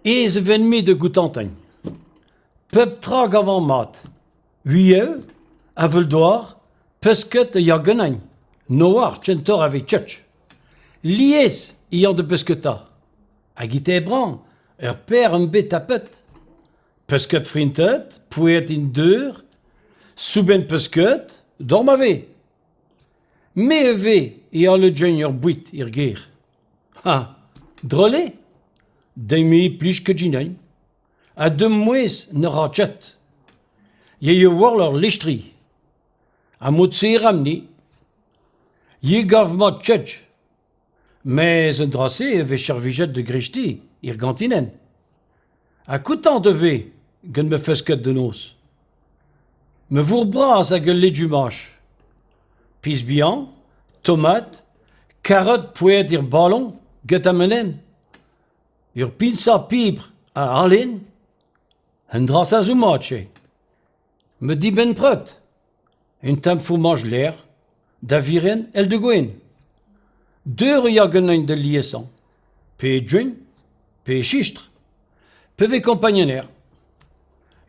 Is venmi de Goutantagne. Pep trag avant mat. Huieu, aveldoir, pesket e yagenagne. Noir, tchentor avec tchetch. Lies, iant de pesketa. Agite bran, père un bet tapet. Pesket frintet, pouet in deur, souben pesket, dormave. Me ve, iant le junior buit, irgir. Ah, drôle. Demi plus que dinagne. A deux mois ne rachet. Ye war leur listri. A motse ramni. Ye gav mat tchetch. Mais un dracé ve chervijet de grishti, irgantinen. A coutant de ve, gen me fesket de nos. Me vourbras a gueuler du mâche. Pisbian, tomate, carotte pouet dir ballon, get amenen. Ur pinsa pibre a alin, un drasa zoumache. Me di ben prot. Un temp fou mange l'air, d'aviren el de gwen. Deux yagenagne de liaison. Pe djun, pe chistre. Pe compagnoner.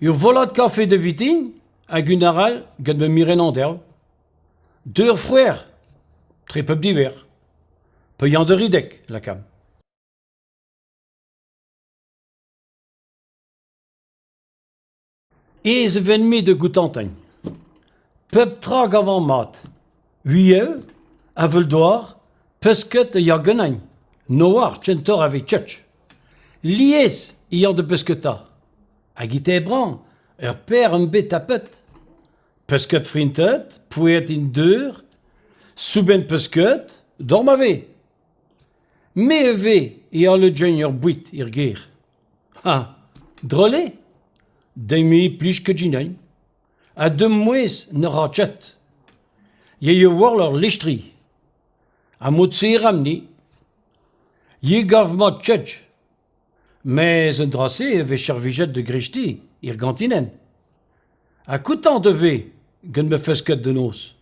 Ur volat café de viting, a gunaral, gad me miren an derv. Deux frères, très peu d'hiver. Pe yan de ridek, la cam. Is venmi de Goutantagne. Pep trag avant mat. Huieu, aveldoir, pesket e yagenagne. Noir, tchentor avec tchetch. Lies, iant de pesketa. Agite bran, père un bet tapet. Pesket frintet, pouet in deur, souben pesket, dormave. Me ve, iant le junior buit, irgir. Ah, drôle. Demi plus que dinagne. A deux mois ne rachet. Ye war leur listri. A motse ramni. Ye gav mat tchetch. Mais un dracé ve chervijet de grishti, irgantinen. A coutant de ve, gen me fesket de nos.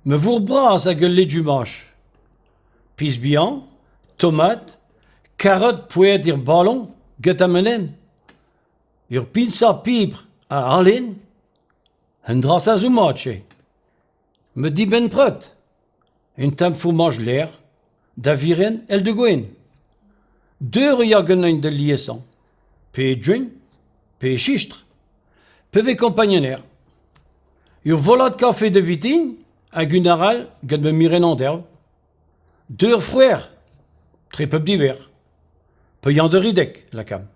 Me vourbras a gueuler du mâche. Pisbian, tomate, carotte pouet dir ballon, get amenen. Ur pinsa pibre a alin, un drasa zoumache. Me di ben prot. Un temp fou mange l'air, d'aviren el de gwen. Deux yagenagne de liaison. Pe djun, pe chistre. Pe compagnoner. Ur volat café de viting, a gunaral, gad me miren an derv. Deux frères, très peu d'hiver. Pe yan de ridek, la cam.